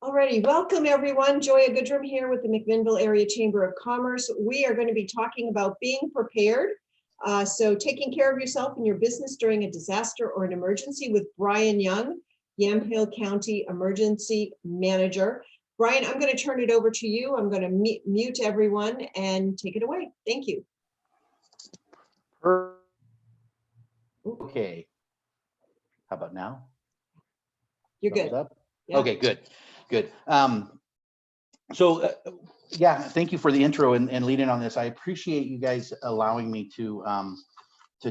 Alrighty, welcome everyone. Joya Goodrum here with the McMinnville Area Chamber of Commerce. We are going to be talking about being prepared. So taking care of yourself and your business during a disaster or an emergency with Brian Young, Yamhill County Emergency Manager. Brian, I'm going to turn it over to you. I'm going to mute everyone and take it away. Thank you. Okay. How about now? You're good. Yeah. Okay, good. Yeah, thank you for the intro and leading on this. I appreciate you guys allowing me to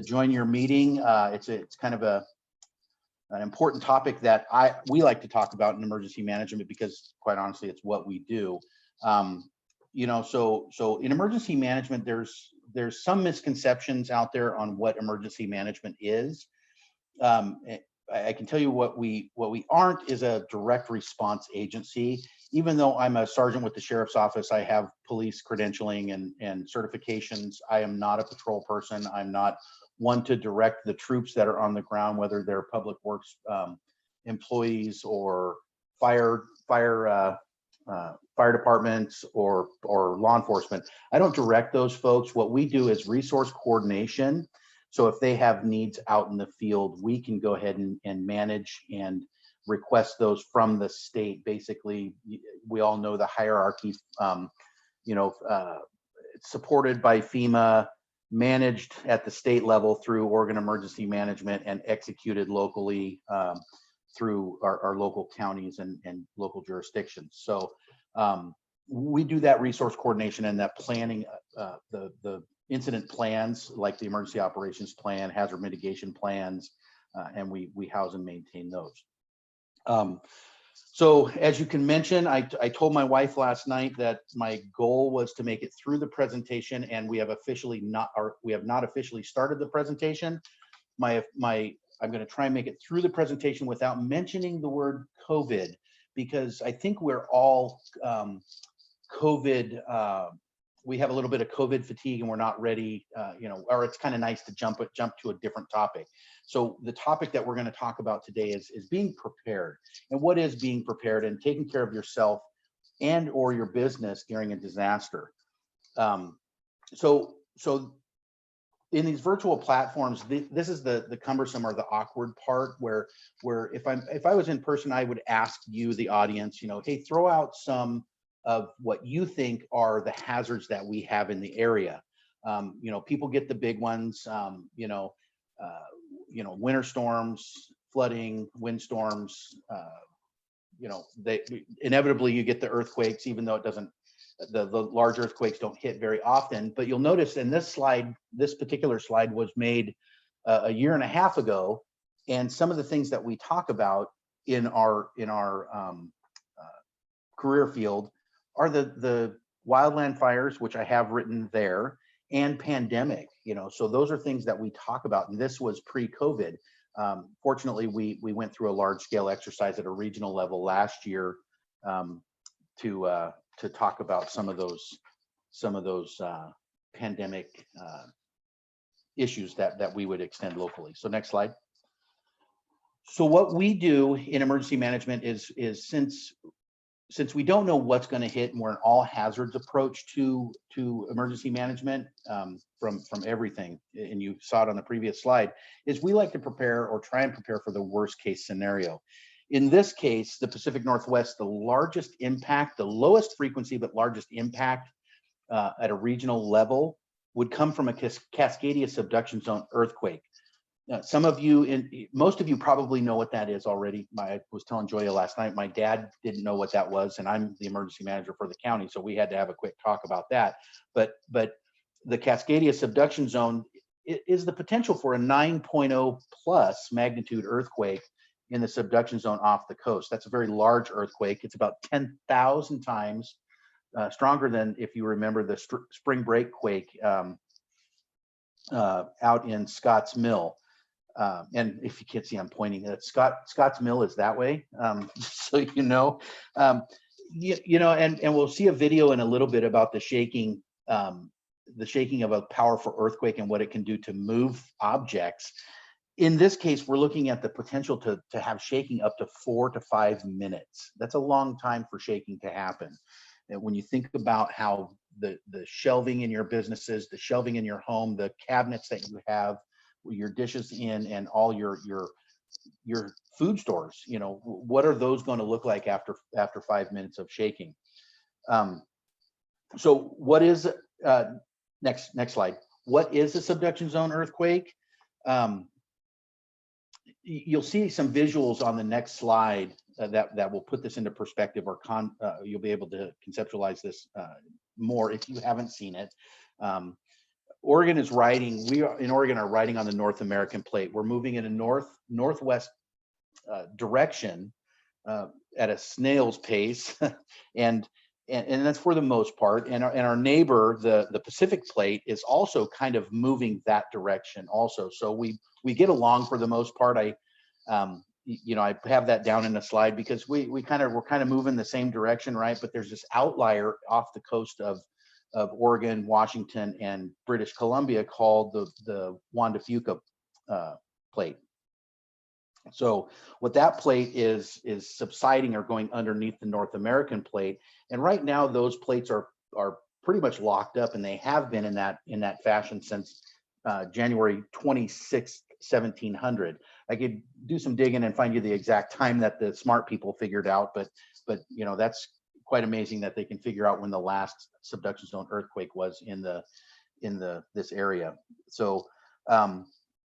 join your meeting. It's kind of an important topic that we like to talk about in emergency management because, quite honestly, it's what we do. So in emergency management, there's some misconceptions out there on what emergency management is. I can tell you what we aren't is a direct response agency. Even though I'm a sergeant with the sheriff's office, I have police credentialing and certifications. I am not a patrol person. I'm not one to direct the troops that are on the ground, whether they're public works employees or fire departments or law enforcement. I don't direct those folks. What we do is resource coordination. So if they have needs out in the field, we can go ahead and manage and request those from the state. Basically, we all know the hierarchy, supported by FEMA, managed at the state level through Oregon Emergency Management, and executed locally through our local counties and local jurisdictions. So we do that resource coordination and that planning, the incident plans like the emergency operations plan, hazard mitigation plans, and we house and maintain those. So as you can mention, I told my wife last night that my goal was to make it through the presentation, and we have not officially started the presentation. I'm going to try and make it through the presentation without mentioning the word COVID, because I think we're all COVID. We have a little bit of COVID fatigue and we're not ready, or it's kind of nice to jump to a different topic. So the topic that we're going to talk about today is being prepared. And what is being prepared and taking care of yourself and or your business during a disaster. So in these virtual platforms, this is the cumbersome or the awkward part where if I was in person, I would ask you, the audience, hey, throw out some of what you think are the hazards that we have in the area. People get the big ones, winter storms, flooding, windstorms, inevitably you get the earthquakes, even though it doesn't, the large earthquakes don't hit very often. But you'll notice in this slide, this particular slide was made a year and a half ago. And some of the things that we talk about in our career field are the wildland fires, which I have written there, and pandemic. So those are things that we talk about, and this was pre-COVID. Fortunately, we went through a large-scale exercise at a regional level last year to talk about some of those pandemic issues that we would extend locally. So next slide. So what we do in emergency management is since we don't know what's going to hit, and we're an all hazards approach to emergency management from everything, and you saw it on the previous slide, is we like to prepare or try and prepare for the worst case scenario. In this case, the Pacific Northwest, the largest impact, the lowest frequency but largest impact at a regional level would come from a Cascadia subduction zone earthquake. Some of you, most of you probably know what that is already. I was telling Joya last night, my dad didn't know what that was, and I'm the emergency manager for the county, so we had to have a quick talk about that. But the Cascadia subduction zone is the potential for a 9.0 plus magnitude earthquake in the subduction zone off the coast. That's a very large earthquake. It's about 10,000 times stronger than, if you remember, the spring break quake out in Scotts Mill. And if you can't see, I'm pointing at Scotts Mill is that way, so and we'll see a video in a little bit about the shaking of a powerful earthquake and what it can do to move objects. in this case, we're looking at the potential to have shaking up to 4 to 5 minutes. That's a long time for shaking to happen. And when you think about how the shelving in your businesses, the shelving in your home, the cabinets that you have your dishes in, and all your food stores, you know, what are those going to look like after 5 minutes of shaking? So what is next slide? What is a subduction zone earthquake? You'll see some visuals on the next slide that will put this into perspective, or you'll be able to conceptualize this more if you haven't seen it. Oregon is riding. We in Oregon are riding on the North American plate. We're moving in a northwest direction at a snail's pace, and that's for the most part. And our neighbor, the Pacific plate, is also kind of moving that direction also. So we get along for the most part. I have that down in a slide because we're kind of moving the same direction, right? But there's this outlier off the coast of Oregon, Washington, and British Columbia called the Juan de Fuca plate. So what that plate is subsiding or going underneath the North American plate, and right now those plates are pretty much locked up, and they have been in that fashion since January 26th, 1700. I could do some digging and find you the exact time that the smart people figured out, but you know, that's quite amazing that they can figure out when the last subduction zone earthquake was in this area. So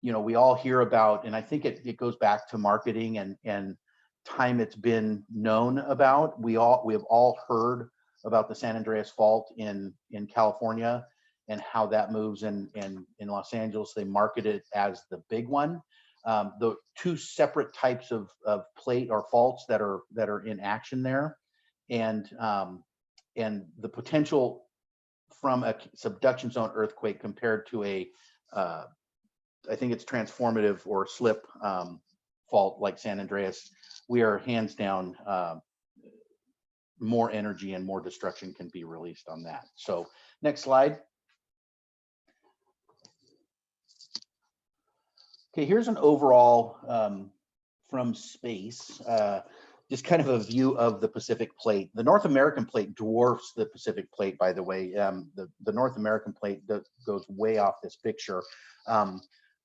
you know, we all hear about, and I think it goes back to marketing and time it's been known about. We have all heard about the San Andreas Fault in California and how that moves in Los Angeles. They market it as the big one. The two separate types of plate or faults that are in action there, and the potential from a subduction zone earthquake compared to a I think it's transformative or slip fault like San Andreas, we are hands down more energy and more destruction can be released on that. So next slide. Okay, here's an overall from space, just kind of a view of the Pacific plate. The North American plate dwarfs the Pacific plate, by the way. The North American plate goes way off this picture.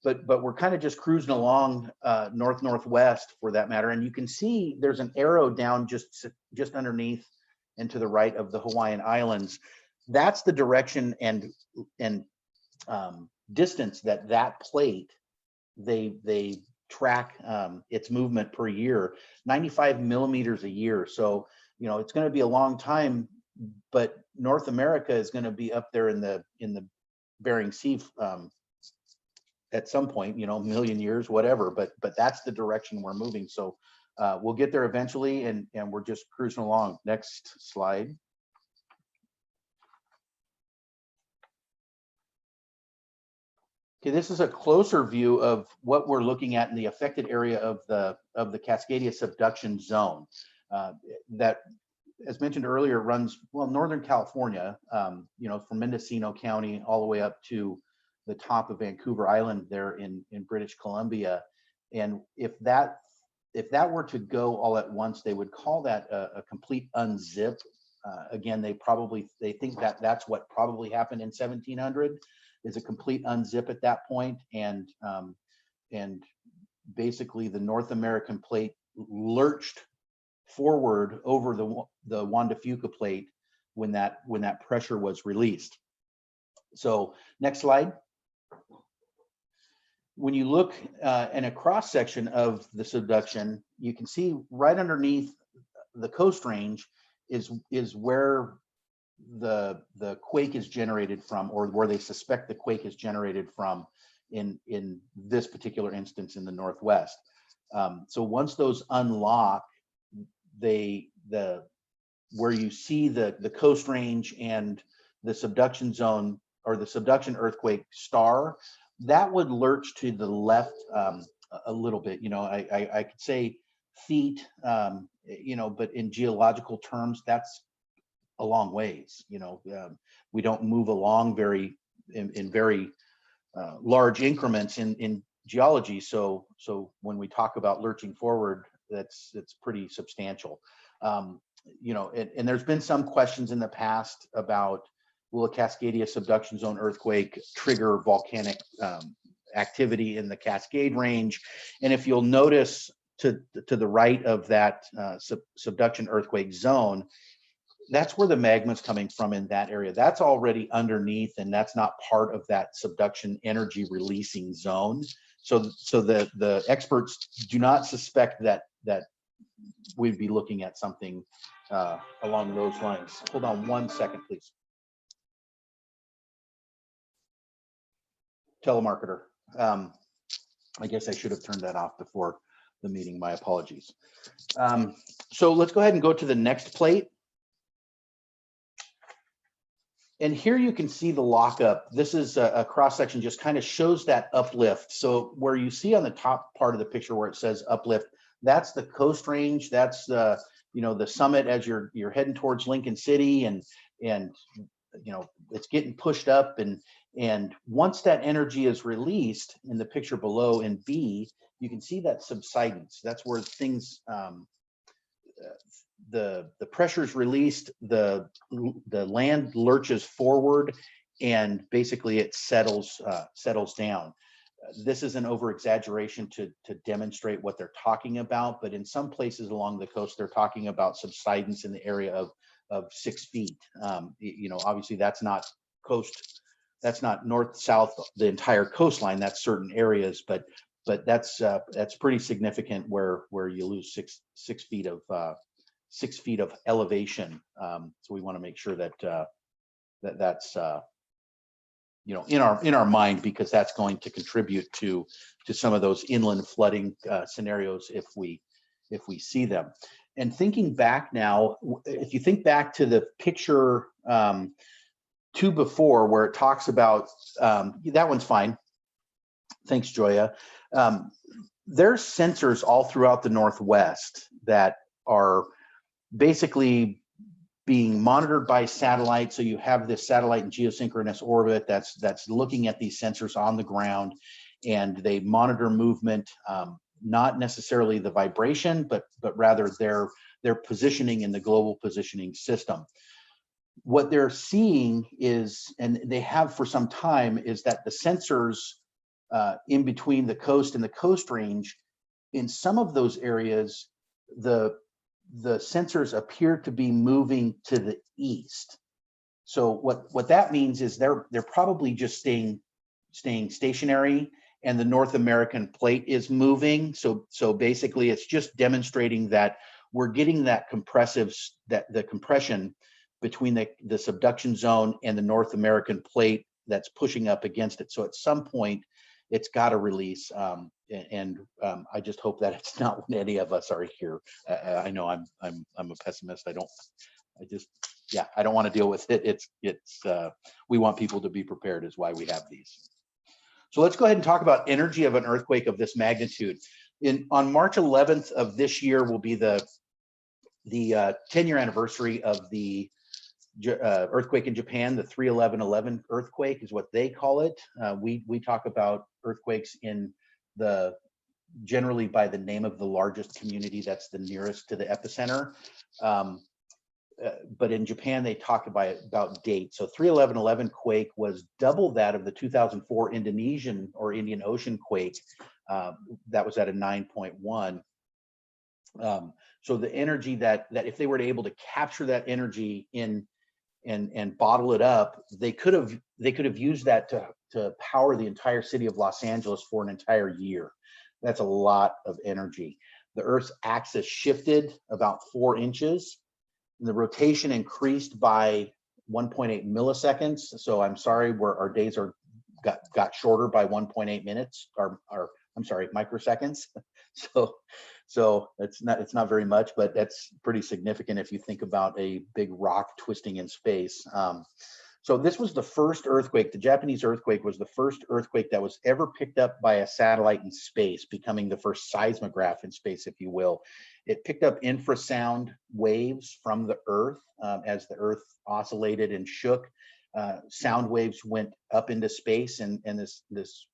But we're kind of just cruising along northwest for that matter, and you can see there's an arrow down just underneath and to the right of the Hawaiian Islands. That's the direction and distance that plate they track its movement per year, 95 millimeters a year. So you know it's going to be a long time, but North America is going to be up there in the Bering Sea. At some point, you know, a million years, whatever, but that's the direction we're moving. So we'll get there eventually, and we're just cruising along. Next slide. Okay, this is a closer view of what we're looking at in the affected area of the Cascadia subduction zone. That, as mentioned earlier, runs Northern California, you know, from Mendocino County all the way up to the top of Vancouver Island there in British Columbia. And if that were to go all at once, they would call that a complete unzip. Again, they think that's what probably happened in 1700, is a complete unzip at that point. And basically the North American plate lurched forward over the Juan de Fuca plate when that pressure was released. So next slide. When you look in a cross section of the subduction, you can see right underneath the Coast Range is where the quake is generated from, or where they suspect the quake is generated from in this particular instance in the Northwest. So once those unlock, where you see the Coast Range and the subduction zone or the subduction earthquake star, that would lurch to the left a little bit. You know, I could say feet, you know, but in geological terms, that's a long ways. You know, we don't move along in very large increments in geology. So when we talk about lurching forward, it's pretty substantial. You know, and there's been some questions in the past about, will a Cascadia subduction zone earthquake trigger volcanic activity in the Cascade Range? And if you'll notice to the right of that subduction earthquake zone, that's where the magma's coming from in that area. That's already underneath, and that's not part of that subduction energy releasing zone. So the experts do not suspect that we'd be looking at something along those lines. Hold on 1 second, please. Telemarketer. I guess I should have turned that off before the meeting. My apologies. So let's go ahead and go to the next plate. And here you can see the lockup. This is a cross section, just kind of shows that uplift. So where you see on the top part of the picture where it says uplift, that's the coast range. That's the, you know, the summit as you're heading towards Lincoln City, and you know, it's getting pushed up, and once that energy is released in the picture below in B, you can see that subsidence. That's where things the pressure is released, the land lurches forward, and basically it settles down. This is an over exaggeration to demonstrate what they're talking about, but in some places along the coast, they're talking about subsidence in the area of 6 feet. You know, obviously that's not coast, that's not north south the entire coastline. That's certain areas, but that's pretty significant where you lose six feet of 6 feet of elevation. So we want to make sure that that's you know, in our mind, because that's going to contribute to some of those inland flooding scenarios if we see them. And thinking back now, if you think back to the picture 2 before, where it talks about that one's fine. Thanks, Joya. There's sensors all throughout the Northwest that are basically being monitored by satellite. So you have this satellite in geosynchronous orbit that's looking at these sensors on the ground, and they monitor movement, not necessarily the vibration, but rather their positioning in the global positioning system. What they're seeing is, and they have for some time, is that the sensors in between the coast and the coast range, in some of those areas, the sensors appear to be moving to the east. So what that means is they're probably just staying stationary, and the North American plate is moving. So basically it's just demonstrating that we're getting that the compression between the subduction zone and the North American plate that's pushing up against it. So at some point it's got to release, and I just hope that it's not when any of us are here. I know I'm a pessimist. I don't want to deal with it. It's we want people to be prepared, is why we have these. So let's go ahead and talk about energy of an earthquake of this magnitude. On March 11th of this year will be the 10-year anniversary of the earthquake in Japan. The 3/11/11 earthquake is what they call it. We talk about earthquakes in generally by the name of the largest community that's the nearest to the epicenter. But in Japan, they talk about date. So 3/11/11 quake was double that of the 2004 Indonesian or Indian Ocean quake. That was at a 9.1. So the energy that if they were able to capture that energy and bottle it up, they could have used that to power the entire city of Los Angeles for an entire year. That's a lot of energy. The Earth's axis shifted about 4 inches. And the rotation increased by 1.8 milliseconds. So I'm sorry, where our days got shorter by 1.8 minutes, or I'm sorry, microseconds. So it's not very much, but that's pretty significant if you think about a big rock twisting in space. So this was the first earthquake. The Japanese earthquake was the first earthquake that was ever picked up by a satellite in space, becoming the first seismograph in space, if you will. It picked up infrasound waves from the Earth as the Earth oscillated and shook. Sound waves went up into space, and this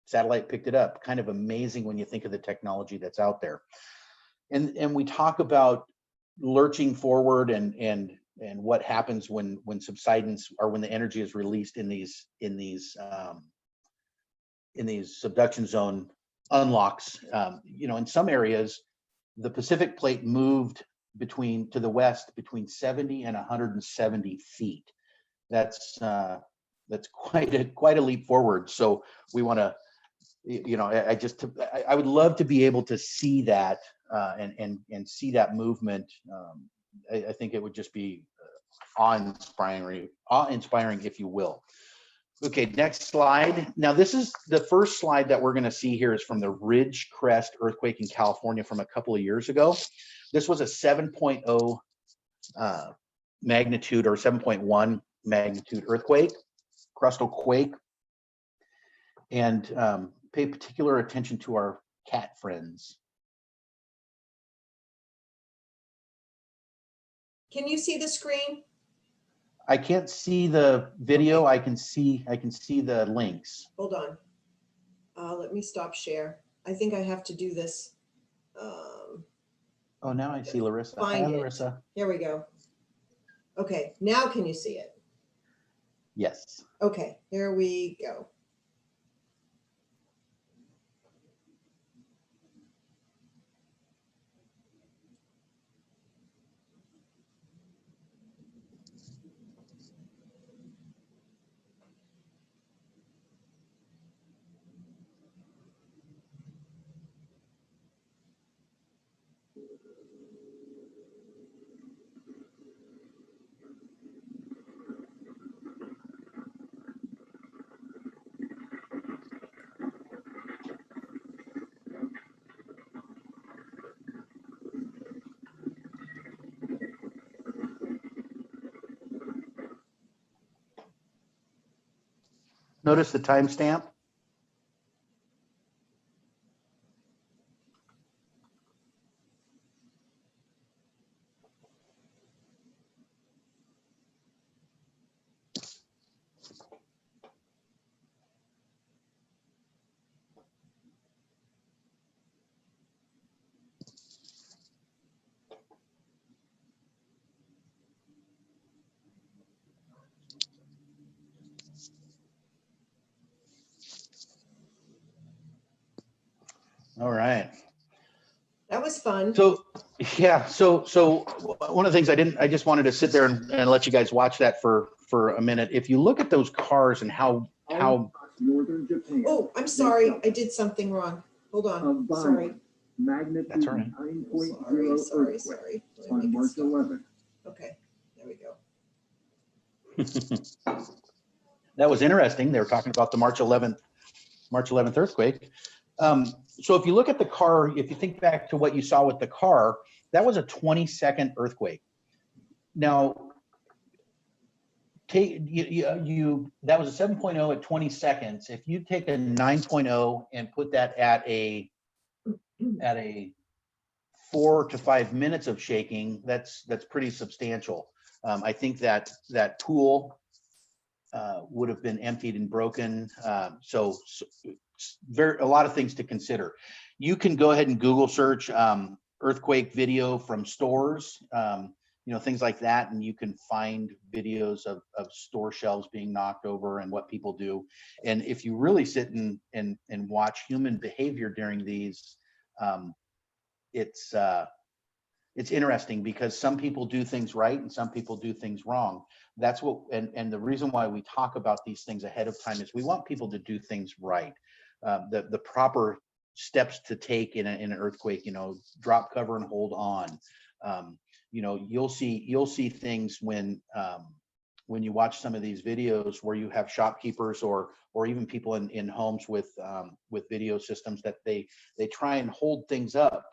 Satellite picked it up. Kind of amazing when you think of the technology that's out there. And we talk about lurching forward and what happens when subsidence or when the energy is released in these subduction zone unlocks. You know, in some areas, the Pacific plate moved to the west between 70 and 170 feet. That's quite a leap forward. So we want to, you know, I would love to be able to see that and see that movement. I think it would just be awe-inspiring, if you will. Okay, next slide. Now, this is the first slide that we're going to see here is from the Ridge Crest earthquake in California from a couple of years ago. This was a 7.0 magnitude or 7.1 magnitude earthquake, crustal quake. And pay particular attention to our cat friends. Can you see the screen? I can't see the video. I can see the links. Hold on. Let me stop share. I think I have to do this. Oh, now I see Larissa. Find Hi, it. Larissa. Here we go. Okay, now can you see it? Yes. Okay, here we go. Notice the timestamp. All right. That was fun. So yeah, so one of the things I just wanted to sit there and let you guys watch that for a minute. If you look at those cars and how Northern Japan. Oh, I'm sorry. I did something wrong. Hold on. Sorry. Magnitude That's all right. 9.0 Sorry. earthquake Let me on make it March stop. 11th. Okay, there we go. that was interesting. They were talking about the March 11th earthquake. So if you look at the car, if you think back to what you saw with the car, that was a 20-second earthquake. Now, that was a 7.0 at 20 seconds. If you take a 9.0 and put that at a 4 to 5 minutes of shaking, that's pretty substantial. I think that pool would have been emptied and broken. So a lot of things to consider. You can go ahead and Google search earthquake video from stores, you know, things like that, and you can find videos of store shelves being knocked over and what people do. And if you really sit and watch human behavior during these, it's interesting because some people do things right and some people do things wrong. That's what, and the reason why we talk about these things ahead of time is we want people to do things right. The proper steps to take in an earthquake, you know, drop, cover, and hold on. You know, you'll see things when you watch some of these videos where you have shopkeepers or even people in homes with video systems that they try and hold things up.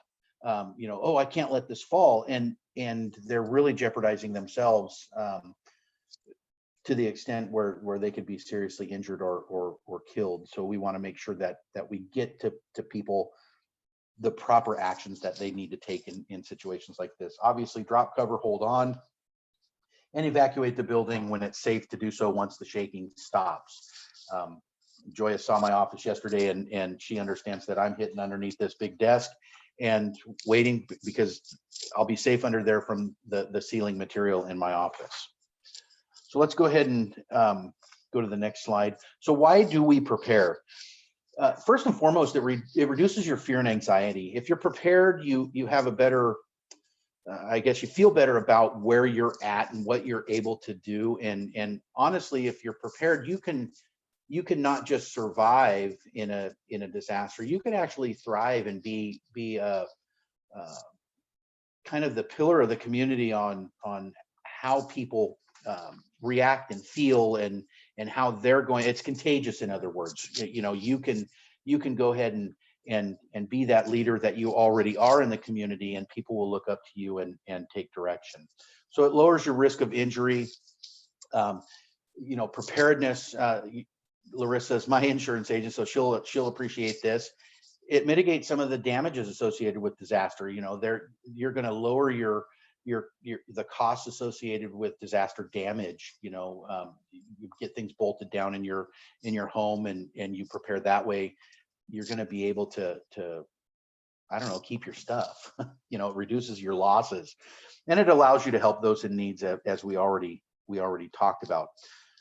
You know, oh, I can't let this fall, and they're really jeopardizing themselves to the extent where they could be seriously injured or killed. So we want to make sure that we get to people the proper actions that they need to take in situations like this. Obviously, drop, cover, hold on, and evacuate the building when it's safe to do so once the shaking stops. Joya saw my office yesterday, and she understands that I'm hitting underneath this big desk and waiting because I'll be safe under there from the ceiling material in my office. So let's go ahead and go to the next slide. So why do we prepare? First and foremost, it reduces your fear and anxiety. If you're prepared, you have a better, I guess you feel better about where you're at and what you're able to do. And honestly, if you're prepared, you can not just survive in a disaster. You can actually thrive and be kind of the pillar of the community on how people react and feel and how they're going. It's contagious, in other words. You know, you can go ahead and be that leader that you already are in the community, and people will look up to you and take direction. So it lowers your risk of injury. You know, preparedness. Larissa's my insurance agent, so she'll appreciate this. It mitigates some of the damages associated with disaster. You know, you're going to lower the costs associated with disaster damage. You know, you get things bolted down in your home, and you prepare that way. You're going to be able to I don't know, keep your stuff. You know, it reduces your losses, and it allows you to help those in needs, as we already talked about.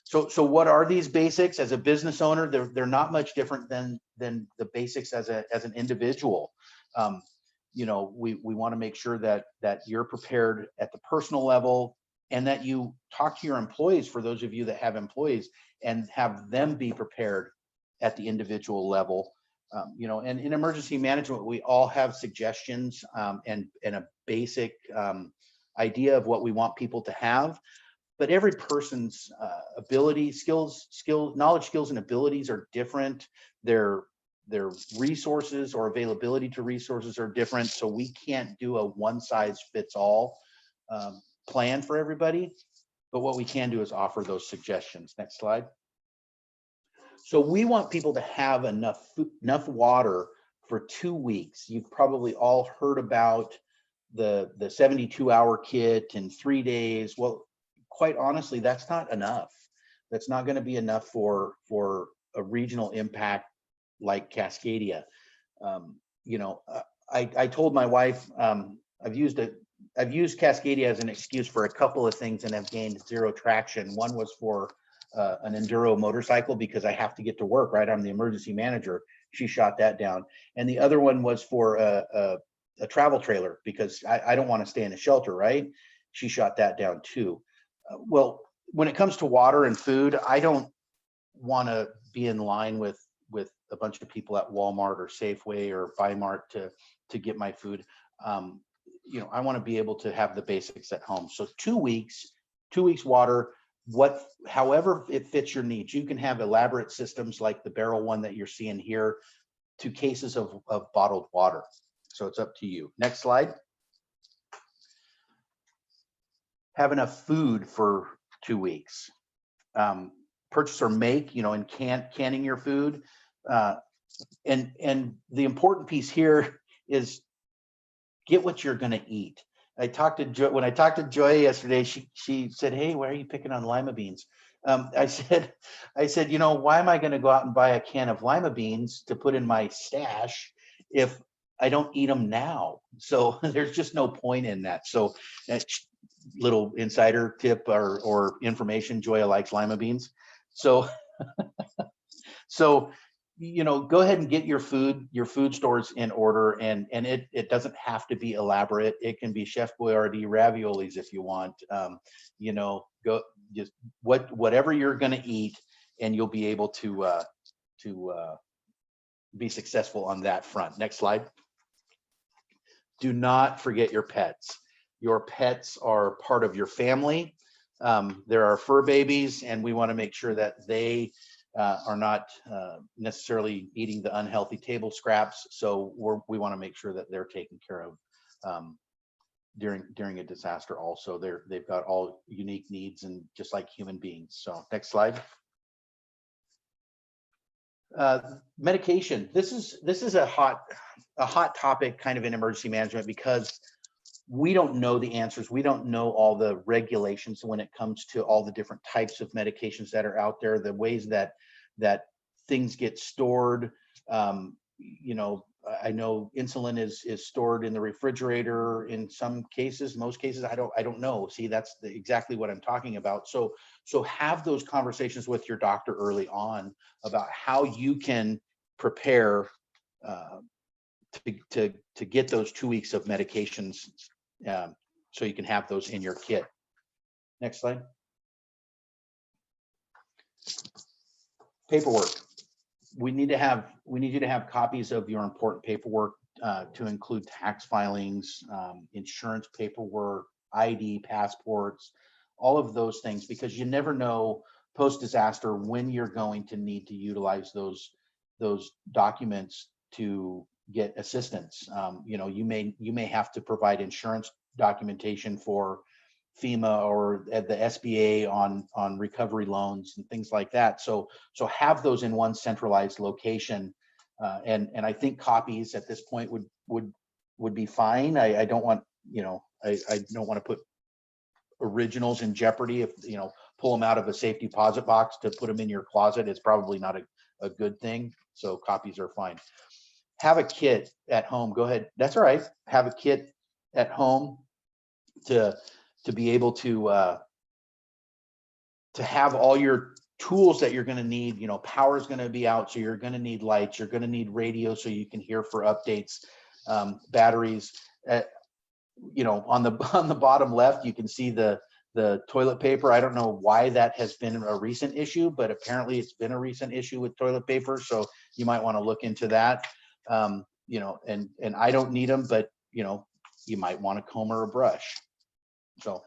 So what are these basics? As a business owner, they're not much different than the basics as an individual. You know, we want to make sure that you're prepared at the personal level, and that you talk to your employees, for those of you that have employees, and have them be prepared at the individual level. You know, and in emergency management, we all have suggestions and a basic idea of what we want people to have. But every person's ability, knowledge, skills, and abilities are different. Their resources or availability to resources are different. So we can't do a one-size-fits-all plan for everybody. But what we can do is offer those suggestions. Next slide. So we want people to have enough water for 2 weeks. You've probably all heard about the 72-hour kit in 3 days. Well, quite honestly, that's not enough. That's not going to be enough for a regional impact like Cascadia. You know, I told my wife I've used Cascadia as an excuse for a couple of things and have gained zero traction. One was for an enduro motorcycle, because I have to get to work, right? I'm the emergency manager. She shot that down. And the other one was for a travel trailer, because I don't want to stay in a shelter, right? She shot that down too. Well, when it comes to water and food, I don't want to be in line with a bunch of people at Walmart or Safeway or Bi-Mart to get my food. You know, I want to be able to have the basics at home. So 2 weeks water, however it fits your needs. You can have elaborate systems like the barrel one that you're seeing here, to cases of bottled water. So it's up to you. Next slide. Have enough food for 2 weeks. Purchase or make, you know, and canning your food. And the important piece here is get what you're going to eat. When I talked to Joy yesterday, she said, "Hey, why are you picking on lima beans?" I said, you know, why am I going to go out and buy a can of lima beans to put in my stash if I don't eat them now? So there's just no point in that. So little insider tip or information, Joya likes lima beans. So you know, go ahead and get your food stores in order, and it doesn't have to be elaborate. It can be Chef Boyardee raviolis if you want. You know, go just whatever you're going to eat, and you'll be able to be successful on that front. Next slide. Do not forget your pets. Your pets are part of your family. There are fur babies, and we want to make sure that they are not necessarily eating the unhealthy table scraps. So we want to make sure that they're taken care of during a disaster. Also, they've got all unique needs, and just like human beings. So next slide. Medication. This is a hot topic kind of in emergency management, because we don't know the answers. We don't know all the regulations when it comes to all the different types of medications that are out there, the ways that things get stored. You know, I know insulin is stored in the refrigerator in some cases, most cases, I don't know. See, that's exactly what I'm talking about. So have those conversations with your doctor early on about how you can prepare to get those 2 weeks of medications, so you can have those in your kit. Next slide. Paperwork. We need you to have copies of your important paperwork, to include tax filings, insurance paperwork, ID, passports, all of those things, because you never know post-disaster when you're going to need to utilize those documents to get assistance. You know, you may have to provide insurance documentation for FEMA or at the SBA on recovery loans and things like that. So have those in one centralized location, and I think copies at this point would be fine. I don't want, you know, I don't want to put originals in jeopardy. If, you know, pull them out of a safe deposit box to put them in your closet, it's probably not a good thing. So copies are fine. Have a kit at home. Go ahead. That's all right. Have a kit at home to be able to have all your tools that you're going to need. You know, power is going to be out, so you're going to need lights. You're going to need radio so you can hear for updates. Batteries. You know, on the bottom left, you can see the toilet paper. I don't know why that has been a recent issue, but apparently it's been a recent issue with toilet paper. So you might want to look into that. You know, and I don't need them, but you know, you might want a comb or a brush. So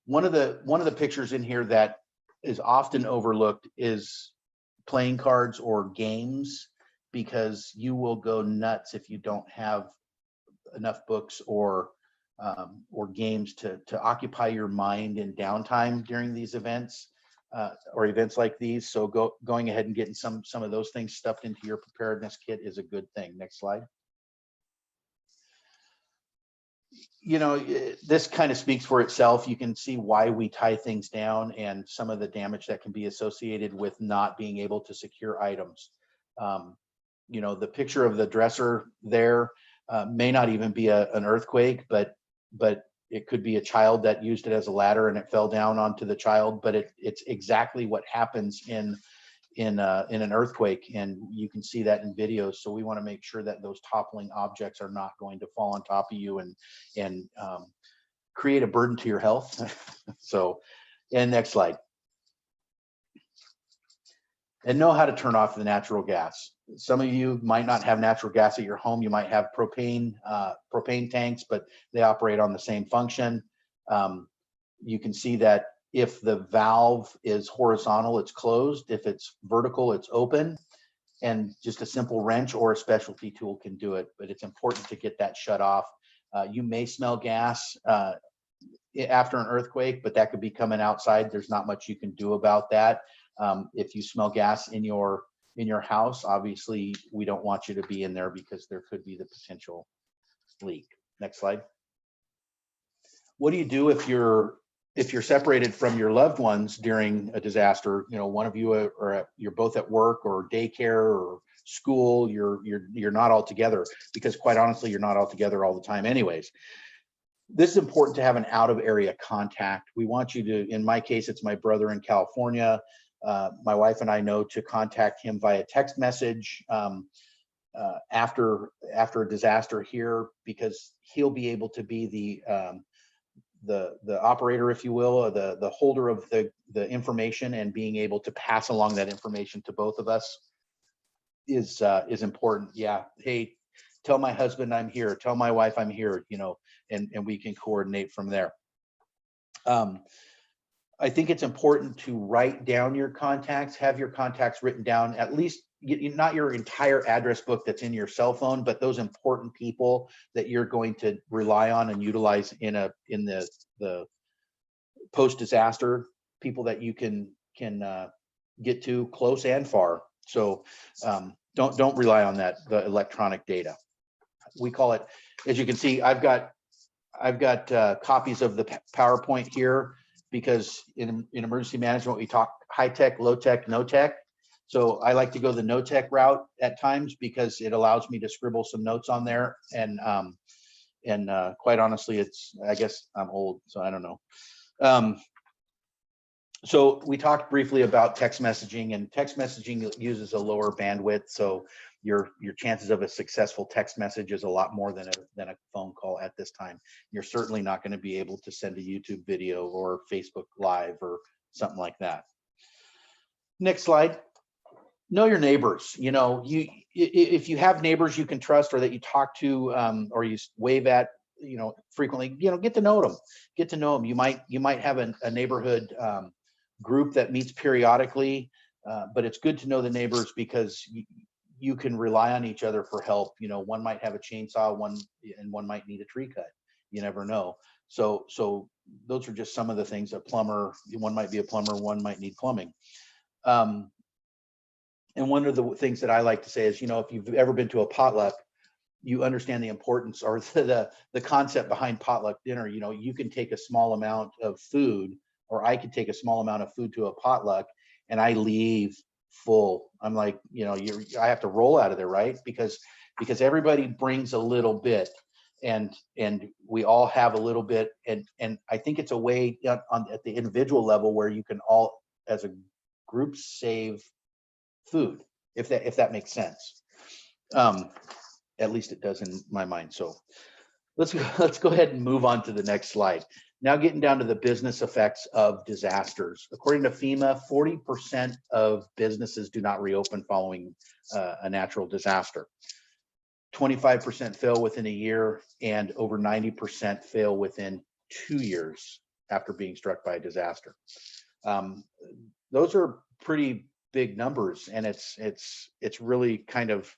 one of the pictures in here that is often overlooked is playing cards or games, because you will go nuts if you don't have enough books or games to occupy your mind in downtime during these events, or events like these. So going ahead and getting some of those things stuffed into your preparedness kit is a good thing. Next slide. You know, this kind of speaks for itself. You can see why we tie things down and some of the damage that can be associated with not being able to secure items. You know, the picture of the dresser there may not even be an earthquake, but it could be a child that used it as a ladder and it fell down onto the child. But it's exactly what happens in an earthquake, and you can see that in videos. So we want to make sure that those toppling objects are not going to fall on top of you and create a burden to your health. So, and next slide. And know how to turn off the natural gas. Some of you might not have natural gas at your home. You might have propane tanks, but they operate on the same function. You can see that if the valve is horizontal, it's closed. If it's vertical, it's open. And just a simple wrench or a specialty tool can do it, but it's important to get that shut off. You may smell gas after an earthquake, but that could be coming outside. There's not much you can do about that. If you smell gas in your house, obviously we don't want you to be in there because there could be the potential leak. Next slide. What do you do if you're separated from your loved ones during a disaster? You know, one of you you're both at work or daycare or school. You're not all together, because quite honestly, you're not all together all the time anyways. This is important to have an out of area contact. We want you to, in my case, it's my brother in California. My wife and I know to contact him via text message after a disaster here, because he'll be able to be the operator, if you will, the holder of the information, and being able to pass along that information to both of us is important. Yeah. Hey, tell my husband I'm here. Tell my wife I'm here, you know, and we can coordinate from there. I think it's important to write down your contacts, have your contacts written down, at least not your entire address book that's in your cell phone, but those important people that you're going to rely on and utilize in the post-disaster, people that you can get to close and far. So don't rely on the electronic data. We call it, as you can see, I've got copies of the PowerPoint here, because in emergency management, we talk high tech, low tech, no tech. So I like to go the no-tech route at times because it allows me to scribble some notes on there. And quite honestly, I guess I'm old, so I don't know. So we talked briefly about text messaging, and text messaging uses a lower bandwidth. So your chances of a successful text message is a lot more than a phone call at this time. You're certainly not going to be able to send a YouTube video or Facebook Live or something like that. Next slide. Know your neighbors. You know, if you have neighbors you can trust or that you talk to or you wave at, you know, frequently, you know, get to know them. Get to know them. You might have a neighborhood group that meets periodically, but it's good to know the neighbors because you can rely on each other for help. You know, one might have a chainsaw, one might need a tree cut. You never know. So those are just some of the things. A plumber, one might be a plumber, one might need plumbing. And one of the things that I like to say is, you know, if you've ever been to a potluck, you understand the importance or the concept behind potluck dinner. You know, you can take a small amount of food, or I could take a small amount of food to a potluck and I leave full. I'm like, you know, I have to roll out of there, right? Because everybody brings a little bit, and we all have a little bit, and I think it's a way at the individual level where you can all as a group save food, if that makes sense. At least it does in my mind. So let's go ahead and move on to the next slide. Now getting down to the business effects of disasters. According to FEMA, 40% of businesses do not reopen following a natural disaster. 25% fail within a year, and over 90% fail within 2 years after being struck by a disaster. Those are pretty big numbers, and it's really kind of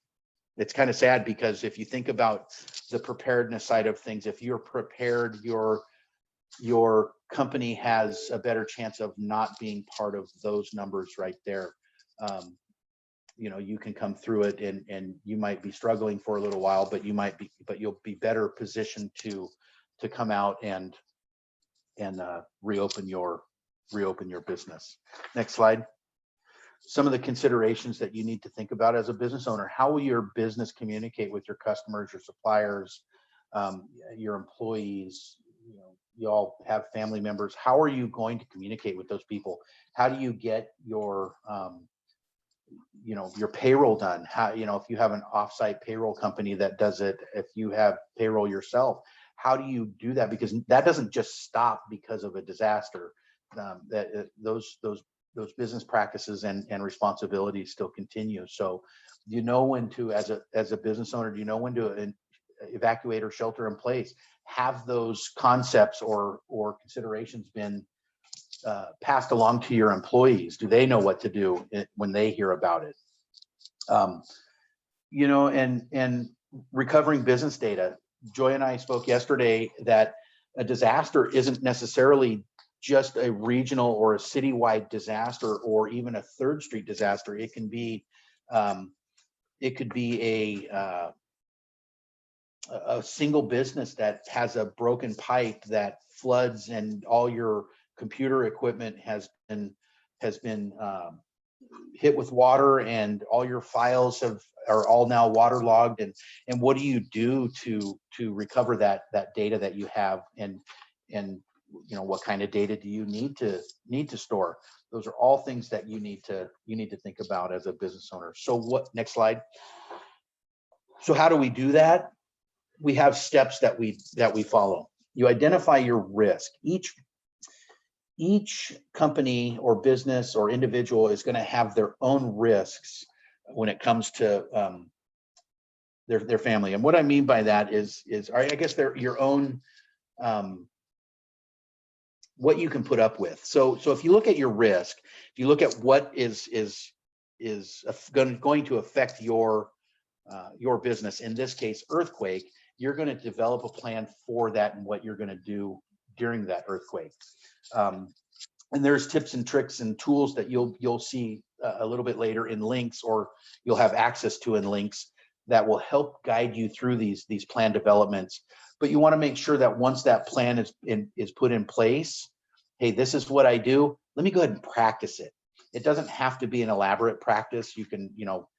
sad, because if you think about the preparedness side of things, if you're prepared, your company has a better chance of not being part of those numbers right there. You know, you can come through it, and you might be struggling for a little while, but you'll be better positioned to come out and reopen your business. Next slide. Some of the considerations that you need to think about as a business owner. How will your business communicate with your customers, your suppliers, your employees? You know, you all have family members. How are you going to communicate with those people? How do you get your your payroll done? How, you know, if you have an offsite payroll company that does it, if you have payroll yourself, how do you do that? Because that doesn't just stop because of a disaster. Those business practices and responsibilities still continue. So do you know when to, as a business owner, do you know when to evacuate or shelter in place? Have those concepts or considerations been passed along to your employees? Do they know what to do when they hear about it? You know, and recovering business data. Joy and I spoke yesterday that a disaster isn't necessarily just a regional or a citywide disaster, or even a Third Street disaster. It can be, it could be a single business that has a broken pipe that floods, and all your computer equipment has been hit with water, and all your files are all now waterlogged. And what do you do to recover that data that you have, and you know, what kind of data do you need to store? Those are all things that you need to think about as a business owner. So next slide. So how do we do that? We have steps that we follow. You identify your risk. Each company or business or individual is going to have their own risks when it comes to their family. And what I mean by that is I guess they're your own what you can put up with. So if you look at your risk, if you look at what is going to affect your business, in this case, earthquake, you're going to develop a plan for that and what you're going to do during that earthquake. And there's tips and tricks and tools that you'll see a little bit later in links, or you'll have access to in links that will help guide you through these plan developments. But you want to make sure that once that plan is put in place, hey, this is what I do. Let me go ahead and practice it. It doesn't have to be an elaborate practice. You can,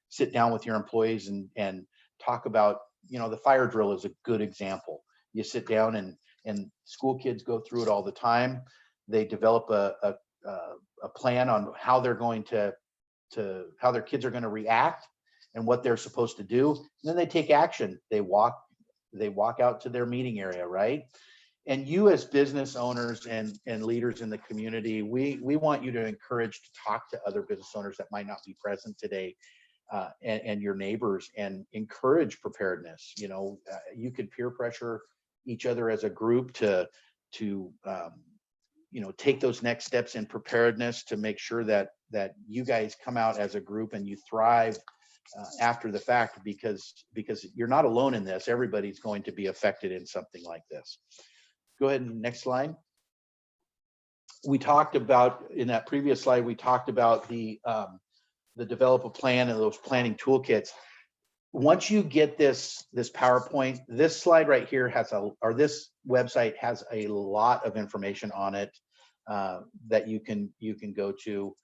sit down with your employees and talk about, the fire drill is a good example. You sit down and school kids go through it all the time. They develop a plan on how they're going to how their kids are going to react and what they're supposed to do. And then they take action. They walk out to their meeting area, right? And you as business owners and leaders in the community, we want you to encourage to talk to other business owners that might not be present today, and your neighbors, and encourage preparedness. You could peer pressure each other as a group to take those next steps in preparedness to make sure that you guys come out as a group and you thrive after the fact, because you're not alone in this. Everybody's going to be affected in something like this. Go ahead and next slide. We talked about, in that previous slide, we talked about the develop a plan and those planning toolkits. Once you get this PowerPoint, this slide right here this website has a lot of information on it that you can go to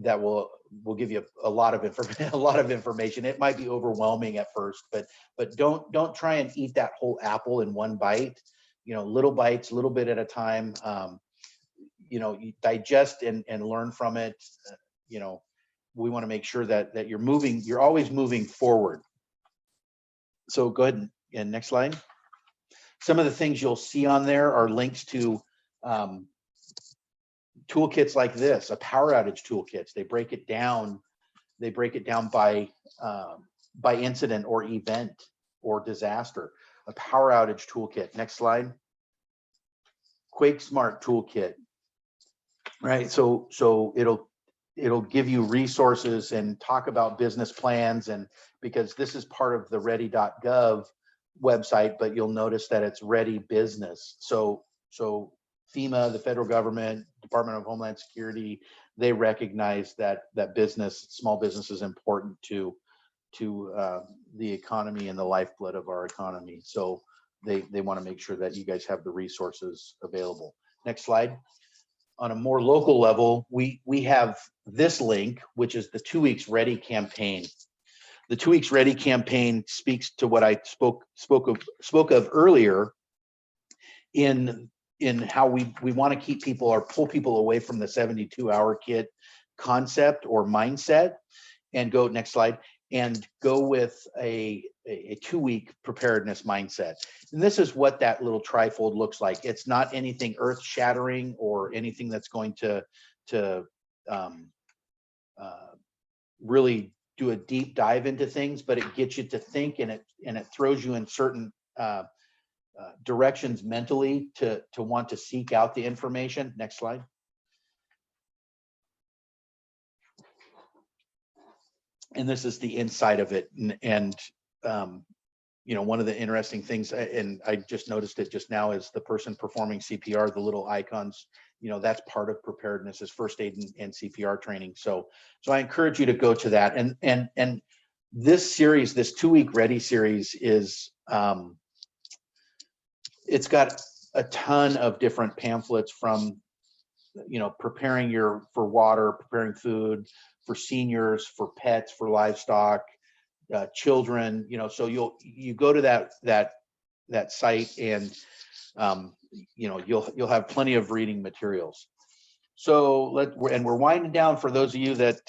that will give you a lot of information. It might be overwhelming at first, but don't try and eat that whole apple in one bite. Little bites, a little bit at a time. You digest and learn from it. We want to make sure that you're always moving forward. So go ahead and next slide. Some of the things you'll see on there are links to toolkits like this, a power outage toolkits. They break it down by incident or event or disaster. A power outage toolkit. Next slide. Quake Smart toolkit. Right. So it'll give you resources and talk about business plans, and because this is part of the ready.gov website, but you'll notice that it's Ready Business. So FEMA, the federal government, Department of Homeland Security, they recognize that small business is important to the economy and the lifeblood of our economy. So they want to make sure that you guys have the resources available. Next slide. On a more local level, we have this link, which is the 2 weeks ready campaign. The 2 weeks ready campaign speaks to what I spoke of earlier in how we want to keep people or pull people away from the 72-hour kit concept or mindset, and go next slide, and go with a 2-week preparedness mindset. And this is what that little trifold looks like. It's not anything earth shattering or anything that's going to really do a deep dive into things, but it gets you to think, and it throws you in certain directions mentally to want to seek out the information. Next slide. And this is the inside of it. And one of the interesting things, and I just noticed it just now, is the person performing CPR, the little icons, that's part of preparedness, is first aid and CPR training. So I encourage you to go to that. And this series, this 2-week ready series, is it's got a ton of different pamphlets from, preparing for water, preparing food, for seniors, for pets, for livestock, children, so you go to that site, and you'll have plenty of reading materials. So we're winding down. For those of you that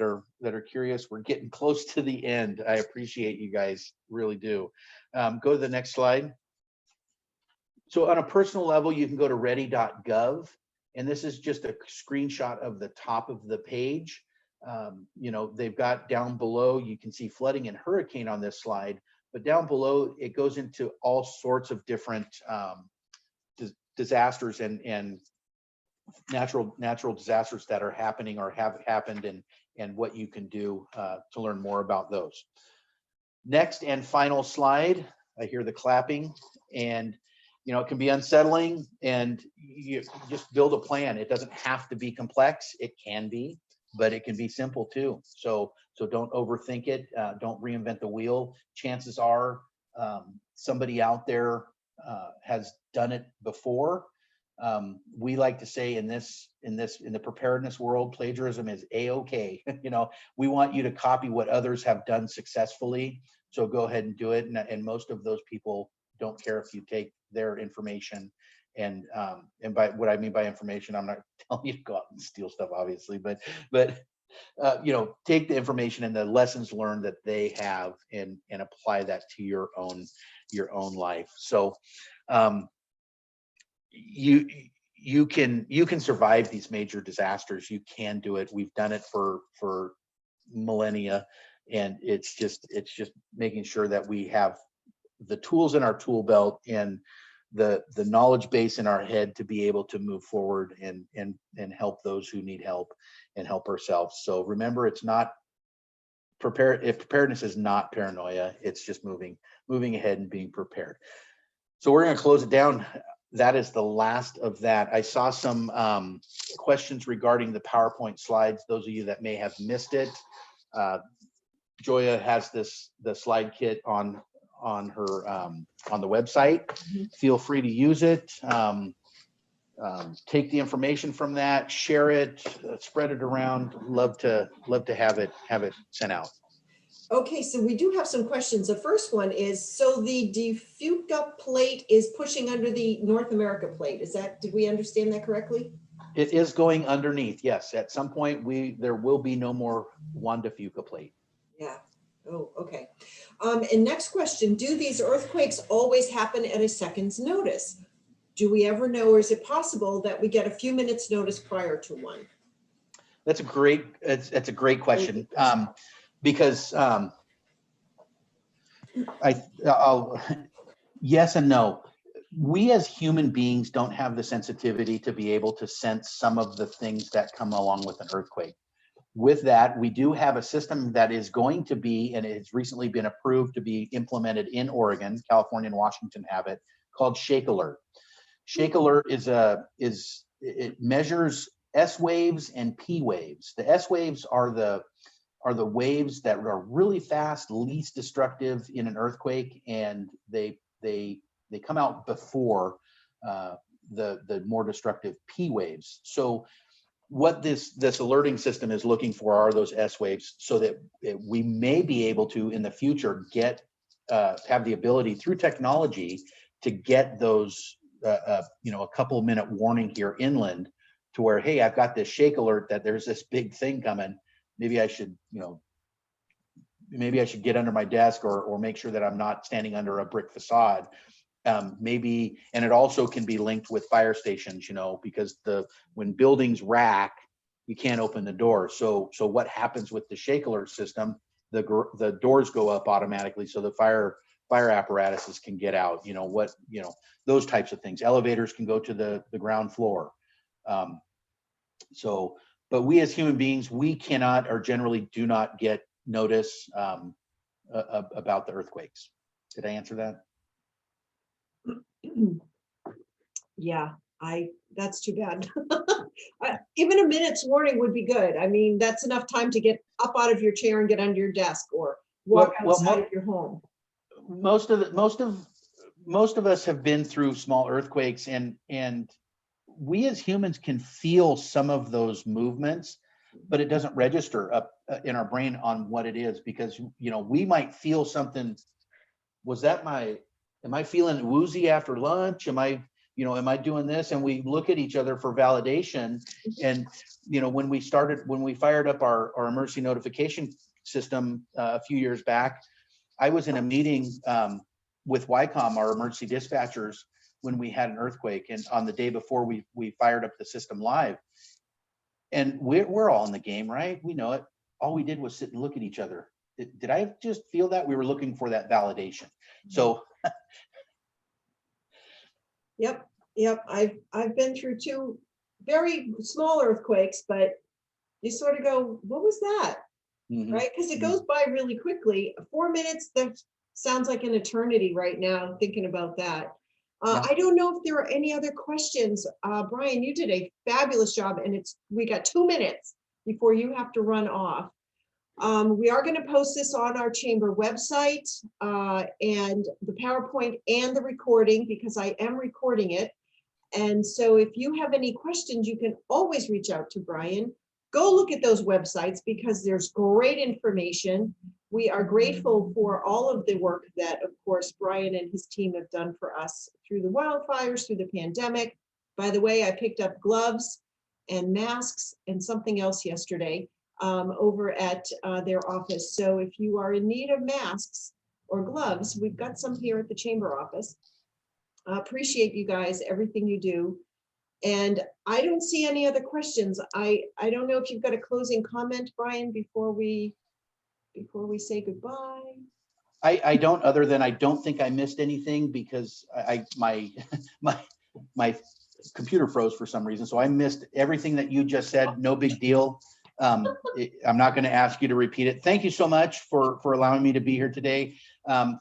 are curious, we're getting close to the end. I appreciate you guys, really do. Go to the next slide. So on a personal level, you can go to ready.gov, and this is just a screenshot of the top of the page. They've got down below, you can see flooding and hurricane on this slide, but down below it goes into all sorts of different disasters and natural disasters that are happening or have happened, and what you can do to learn more about those. Next and final slide. I hear the clapping, and it can be unsettling, and you just build a plan. It doesn't have to be complex. It can be, but it can be simple too. So don't overthink it. Don't reinvent the wheel. Chances are somebody out there has done it before. We like to say in the preparedness world, plagiarism is a-okay. We want you to copy what others have done successfully. So go ahead and do it. And most of those people don't care if you take their information. And by what I mean by information, I'm not telling you to go out and steal stuff, obviously, but take the information and the lessons learned that they have and apply that to your own life. So you can survive these major disasters. You can do it. We've done it for millennia, and it's just making sure that we have the tools in our tool belt and the knowledge base in our head to be able to move forward and help those who need help and help ourselves. So remember, it's not preparedness is not paranoia. It's just moving ahead and being prepared. So we're going to close it down. That is the last of that. I saw some questions regarding the PowerPoint slides. Those of you that may have missed it, Joya has the slide kit on her on the website. Feel free to use it. Take the information from that, share it, spread it around. Love to have it sent out. Okay, so we do have some questions. The first one is, so the Defuca plate is pushing under the North America plate. Did we understand that correctly? It is going underneath, yes. At some point, there will be no more Juan Defuca plate. Yeah. Oh, okay. And next question, do these earthquakes always happen at a second's notice? Do we ever know, or is it possible that we get a few minutes notice prior to one? That's a great question. Because yes and no. We as human beings don't have the sensitivity to be able to sense some of the things that come along with an earthquake. With that, we do have a system that is going to be, and it's recently been approved to be implemented in Oregon. California and Washington have it, called Shake Alert. Shake Alert it measures S waves and P waves. The S waves are the waves that are really fast, least destructive in an earthquake, and they come out before the more destructive P waves. So what this alerting system is looking for are those S waves, so that we may be able to in the future have the ability through technology to get those a couple minute warning here inland, to where, hey, I've got this shake alert that there's this big thing coming. Maybe I should get under my desk or make sure that I'm not standing under a brick facade. Maybe, and it also can be linked with fire stations, because when buildings rack, you can't open the door. So what happens with the shake alert system? The doors go up automatically, so the fire apparatuses can get out. Those types of things. Elevators can go to the ground floor. But we as human beings, we cannot, or generally do not get notice about the earthquakes. Did I answer that? Yeah, that's too bad. Even a minute's warning would be good. I mean, that's enough time to get up out of your chair and get under your desk or walk outside of your home. Most of us have been through small earthquakes, and we as humans can feel some of those movements, but it doesn't register up in our brain on what it is, because we might feel something. Am I feeling woozy after lunch? Am I doing this? And we look at each other for validation. And when we fired up our emergency notification system a few years back, I was in a meeting with YCOM, our emergency dispatchers, when we had an earthquake, and on the day before we fired up the system live. And we're all in the game, right? We know it. All we did was sit and look at each other. Did I just feel that? We were looking for that validation. So Yep. I've been through two very small earthquakes, but you sort of go, what was that? Mm-hmm. Right? Because it goes by really quickly. 4 minutes, that sounds like an eternity right now, thinking about that. Yeah. I don't know if there are any other questions. Brian, you did a fabulous job, and we got 2 minutes before you have to run off. We are going to post this on our chamber website, and the PowerPoint and the recording, because I am recording it. And so if you have any questions, you can always reach out to Brian. Go look at those websites because there's great information. We are grateful for all of the work that, of course, Brian and his team have done for us through the wildfires, through the pandemic. By the way, I picked up gloves and masks and something else yesterday over at their office. So if you are in need of masks or gloves, we've got some here at the chamber office. Appreciate you guys, everything you do. And I don't see any other questions. I don't know if you've got a closing comment, Brian, before we say goodbye. I don't, other than I don't think I missed anything because my computer froze for some reason. So I missed everything that you just said. No big deal. I'm not going to ask you to repeat it. Thank you so much for allowing me to be here today.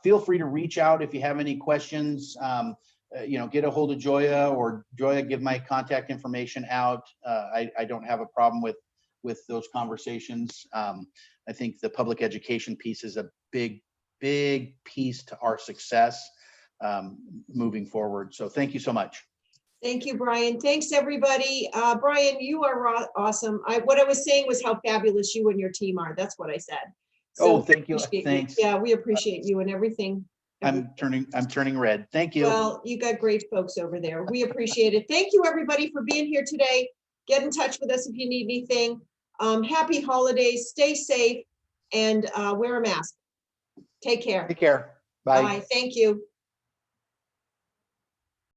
Feel free to reach out if you have any questions. Get a hold of Joya, or Joya, give my contact information out. I don't have a problem with those conversations. I think the public education piece is a big piece to our success moving forward. So thank you so much. Thank you, Brian. Thanks, everybody. Brian, you are awesome. What I was saying was how fabulous you and your team are. That's what I said. So thank you. Thanks. Yeah, we appreciate you and everything. I'm turning red. Thank you. Well, you got great folks over there. We appreciate it. Thank you, everybody, for being here today. Get in touch with us if you need anything. Happy holidays. Stay safe and wear a mask. Take care. Take care. Bye. Bye. Thank you.